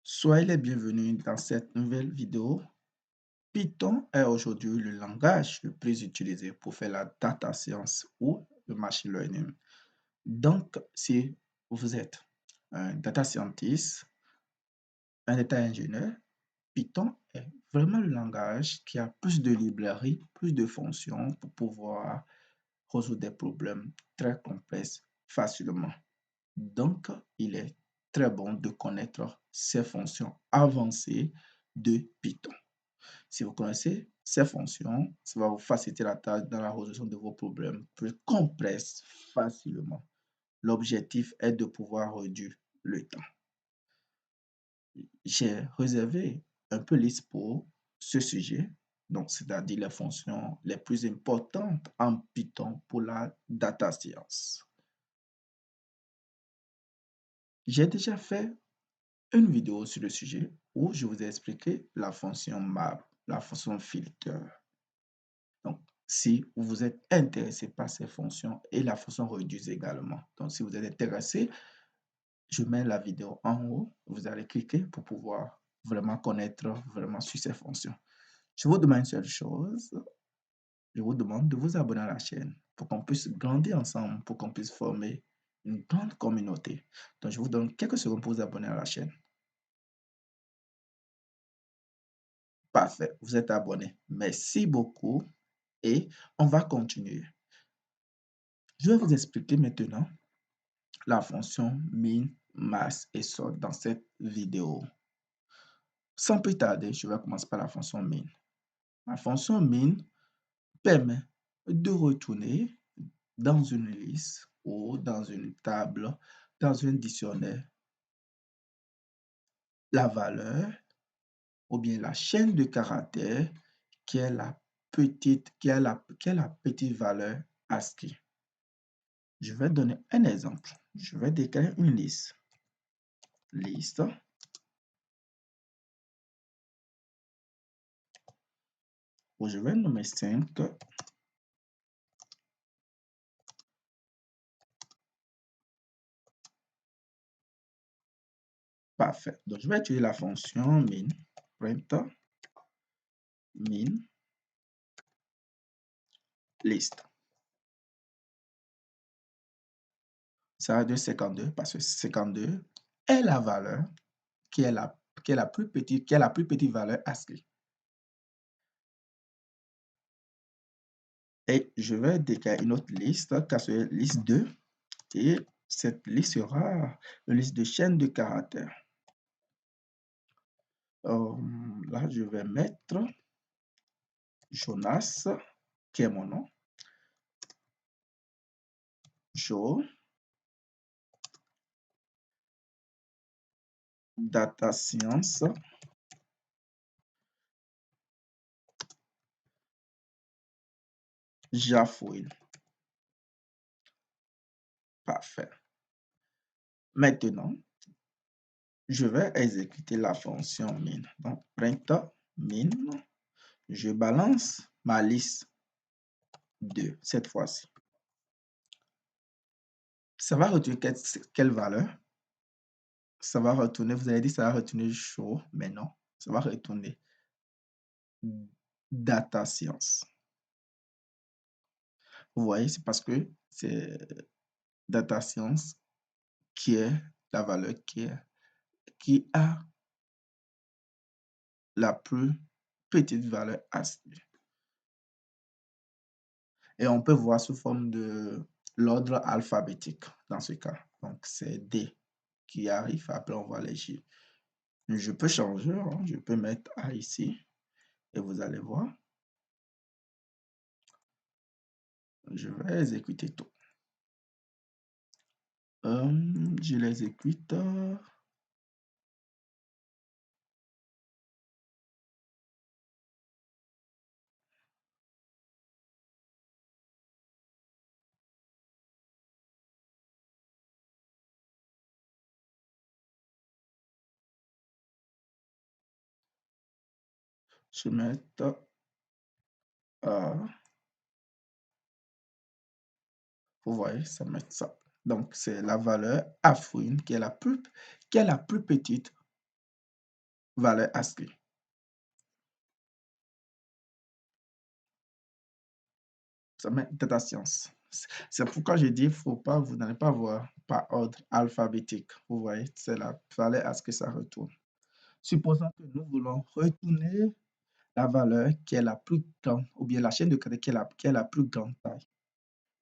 Soyez les bienvenus dans cette nouvelle vidéo. Python est aujourd'hui le langage le plus utilisé pour faire la data science ou le machine learning. Donc, si vous êtes un data scientist, un data ingénieur, Python est vraiment le langage qui a plus de librairies, plus de fonctions pour pouvoir résoudre des problèmes très complexes facilement. Donc, il est très bon de connaître ces fonctions avancées de Python. Si vous connaissez ces fonctions, ça va vous faciliter la tâche dans la résolution de vos problèmes plus complexes facilement. L'objectif est de pouvoir réduire le temps. J'ai réservé un peu liste pour ce sujet, donc c'est-à-dire les fonctions les plus importantes en Python pour la data science. J'ai déjà fait une vidéo sur le sujet où je vous ai expliqué la fonction map, la fonction filter. Donc, si vous êtes intéressé par ces fonctions et la fonction reduce également. Donc, si vous êtes intéressé, je mets la vidéo en haut. Vous allez cliquer pour pouvoir vraiment connaître vraiment sur ces fonctions. Je vous demande une seule chose. Je vous demande de vous abonner à la chaîne pour qu'on puisse grandir ensemble, pour qu'on puisse former une grande communauté. Donc, je vous donne quelques secondes pour vous abonner à la chaîne. Parfait, vous êtes abonné. Merci beaucoup et on va continuer. Je vais vous expliquer maintenant la fonction min, max et sort dans cette vidéo. Sans plus tarder, je vais commencer par la fonction min. La fonction min permet de retourner dans une liste ou dans une table, dans un dictionnaire, la valeur ou bien la chaîne de caractères qui est la petite valeur ASCII. Je vais donner un exemple. Je vais déclarer une liste. Liste. Où je vais nommer 5. Parfait. Donc, je vais utiliser la fonction min, print min list. Ça va de 52 parce que 52 est la valeur qui est la plus petite valeur ASCII. Et je vais déclarer une autre liste, car c'est liste 2. Et cette liste sera une liste de chaînes de caractères. Là, je vais mettre Jonas, qui est mon nom. Jo, data science, Jafouine. Parfait. Maintenant, je vais exécuter la fonction min. Donc, print min, je balance ma liste 2 cette fois-ci. Ça va retourner quelle valeur? Ça va retourner, vous avez dit ça va retourner show, mais non, ça va retourner data science. Vous voyez, c'est parce que c'est data science qui est la valeur qui a la plus petite valeur ASCII. Et on peut voir sous forme de l'ordre alphabétique dans ce cas. Donc, c'est D qui arrive. Après, on voit les J. Je peux changer, hein, je peux mettre A ici. Et vous allez voir. Je vais exécuter tout. Je l'exécute. Je vais mettre vous voyez, ça met ça. Donc, c'est la valeur affouine qui est la plus petite valeur ASCII. Ça met data science. C'est pourquoi je dis, faut pas, vous n'allez pas voir par ordre alphabétique. Vous voyez, c'est la valeur ASCII que ça retourne. Supposons que nous voulons retourner la valeur qui est la plus grande, ou bien la chaîne de caractères qui est la plus grande taille.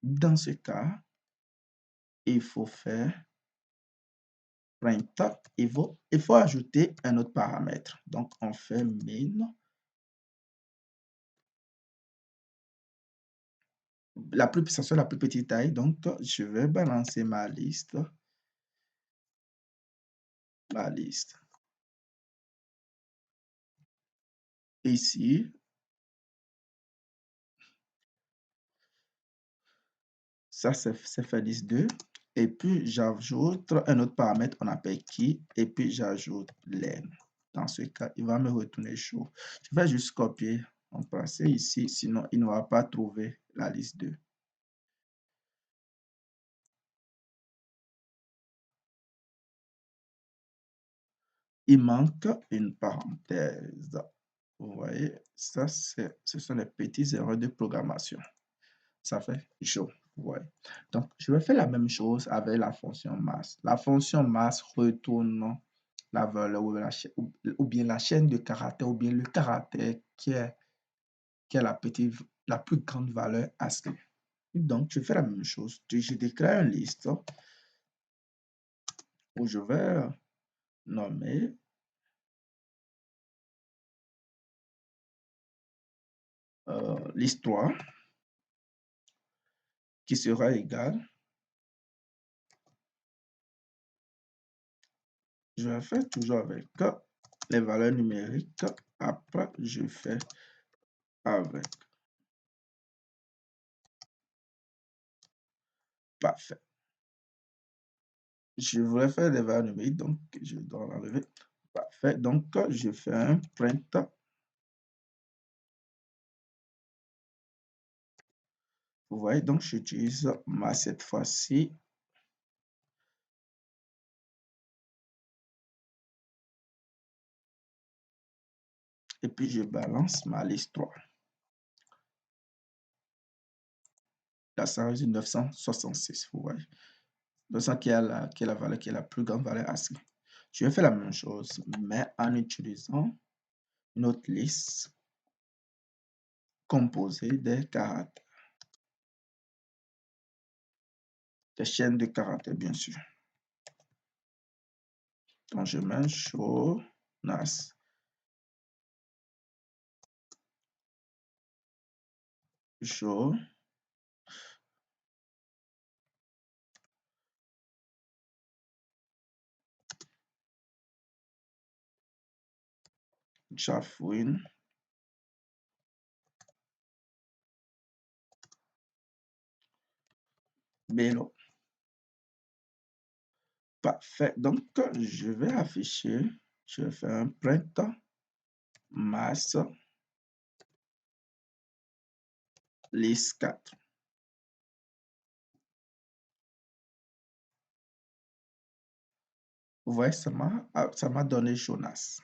Dans ce cas, il faut faire print. Il faut ajouter un autre paramètre. Donc, on fait min. Ça soit la plus petite taille. Donc, je vais balancer ma liste. Ici, ça c'est fait liste 2. Et puis, j'ajoute un autre paramètre, on appelle key. Et puis, j'ajoute len. Dans ce cas, il va me retourner show. Je vais juste copier, on passer ici, sinon il ne va pas trouver la liste 2. Il manque une parenthèse. Vous voyez, ça, ce sont les petites erreurs de programmation. Ça fait show. Vous voyez. Donc, je vais faire la même chose avec la fonction masse. La fonction masse retourne la valeur ou bien la chaîne de caractères ou bien le caractère qui est la plus grande valeur ASCII. Donc, je fais la même chose. Je déclare une liste où je vais nommer liste 3 qui sera égale. Je vais faire toujours avec les valeurs numériques. Après, je fais avec. Parfait. Je voulais faire des valeurs numériques, donc je dois l'enlever. Parfait. Donc, je fais un print. Vous voyez, donc j'utilise masse cette fois-ci. Et puis, je balance ma liste 3. Là, ça résume 966, vous voyez. 900 qui est la valeur qui est la plus grande valeur ASCII. Je vais faire la même chose, mais en utilisant une autre liste composée des caractères. Des chaînes de caractères, bien sûr. Donc, je mets show nas. Show Jafwin Bello. Parfait. Donc, je vais afficher, je vais faire un print masse liste 4. Vous voyez, ça m'a donné Jonas.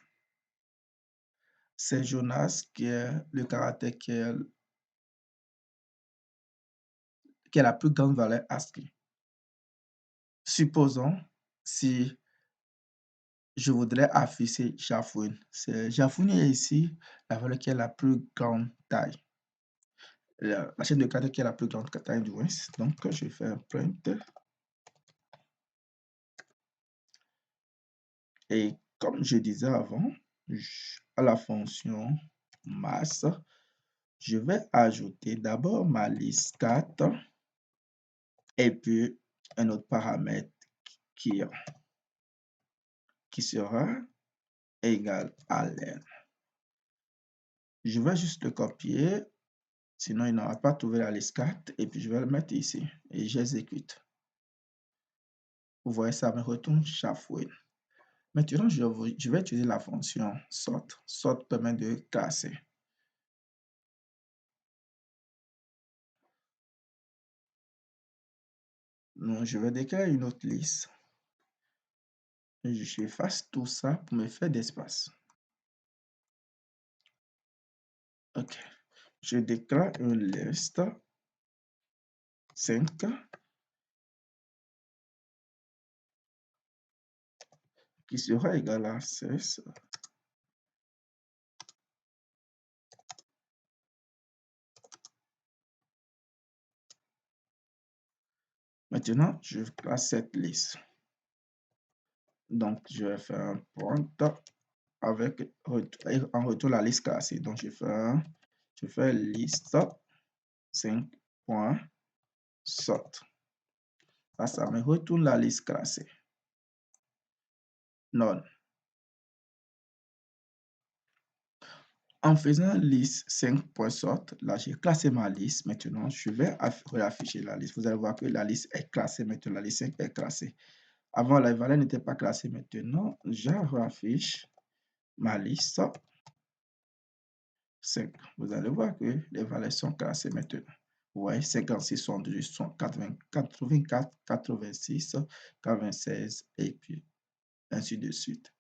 C'est Jonas qui est le caractère qui est la plus grande valeur ASCII. Supposons si je voudrais afficher Jafouine. Jafouine est ici la valeur qui est la plus grande taille. La chaîne de caractères qui est la plus grande taille du moins. Donc, je fais un print. Et comme je disais avant, à la fonction masse, je vais ajouter d'abord ma liste 4 et puis un autre paramètre qui sera égal à len. Je vais juste le copier, sinon il n'aura pas trouvé la liste 4 et puis je vais le mettre ici et j'exécute. Vous voyez, ça me retourne Jafouine. Maintenant, je vais utiliser la fonction sort. Sort permet de classer. Donc, je vais déclarer une autre liste. J'efface tout ça pour me faire d'espace. OK. Je déclare une liste 5 qui sera égal à 16. Maintenant, je classe cette liste. Donc, je vais faire un point avec en retour la liste classée. Donc, je fais liste 5.sort. Ça me retourne la liste classée. None. En faisant liste 5.sort, là, j'ai classé ma liste. Maintenant, je vais réafficher la liste. Vous allez voir que la liste est classée. Maintenant, la liste 5 est classée. Avant, la valeur n'était pas classée. Maintenant, je réaffiche ma liste 5. Vous allez voir que les valeurs sont classées maintenant. Vous voyez, 56, 78, 84, 86, 96 et puis ainsi de suite.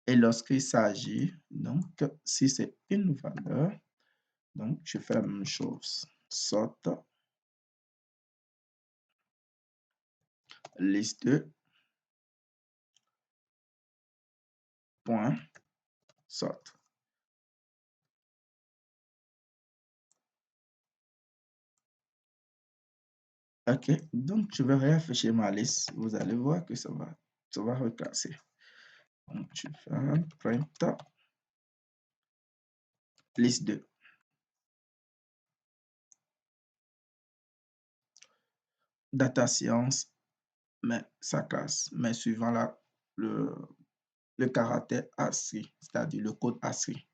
Et lorsqu'il s'agit, donc, si c'est une valeur, donc je fais la même chose. Sort liste 2 point sort. OK, donc je vais réafficher ma liste. Vous allez voir que ça va reclasser. Donc, je fais un print liste 2. Data science, mais ça classe, mais suivant le, le caractère ASCII, c'est-à-dire le code ASCII.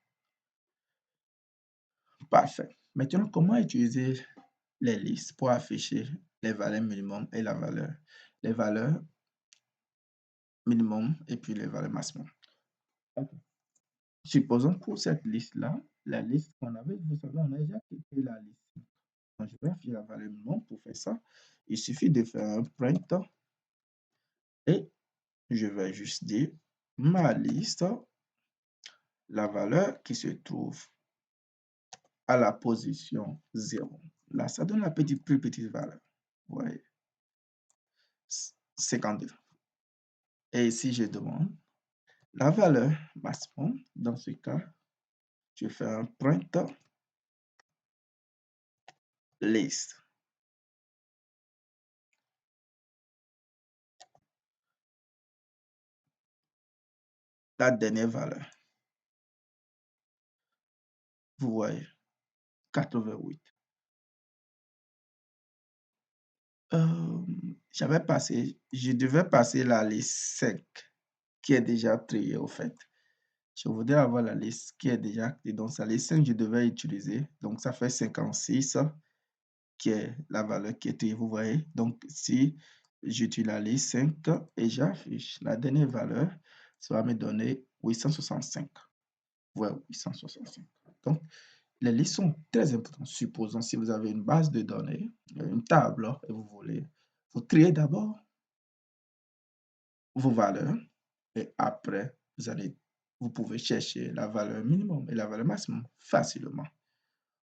Parfait. Maintenant, comment utiliser les listes pour afficher les valeurs minimum et les valeurs minimum et puis les valeurs maximum. Okay. Supposons pour cette liste-là, la liste qu'on avait, vous savez, on a déjà créé la liste. Donc, je vais afficher la valeur minimum. Pour faire ça, il suffit de faire un print et je vais juste dire ma liste, la valeur qui se trouve à la position 0. Là, ça donne la plus petite valeur. Vous voyez, 52. Et si je demande la valeur maximum, dans ce cas, je fais un print list. La dernière valeur. Vous voyez, 88. Je devais passer la liste 5 qui est déjà triée au fait. Je voudrais avoir la liste qui est déjà active. Donc, la liste 5, je devais utiliser. Donc, ça fait 56 qui est la valeur qui est triée. Vous voyez, donc si j'utilise la liste 5 et j'affiche la dernière valeur, ça va me donner 865. Ouais, 865. Donc, les listes sont très importantes. Supposons si vous avez une base de données, une table, et vous triez d'abord vos valeurs et après, vous pouvez chercher la valeur minimum et la valeur maximum facilement.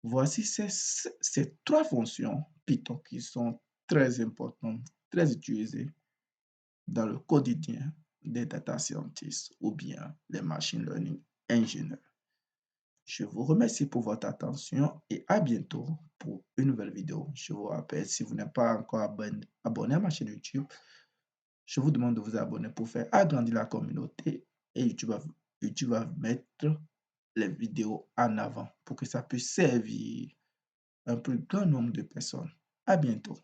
Voici ces trois fonctions Python qui sont très importantes, très utilisées dans le quotidien des data scientists ou bien les machine learning ingénieurs. Je vous remercie pour votre attention et à bientôt pour une nouvelle vidéo. Je vous rappelle, si vous n'êtes pas encore abonné à ma chaîne YouTube, je vous demande de vous abonner pour faire agrandir la communauté et YouTube va mettre les vidéos en avant pour que ça puisse servir un plus grand nombre de personnes. À bientôt.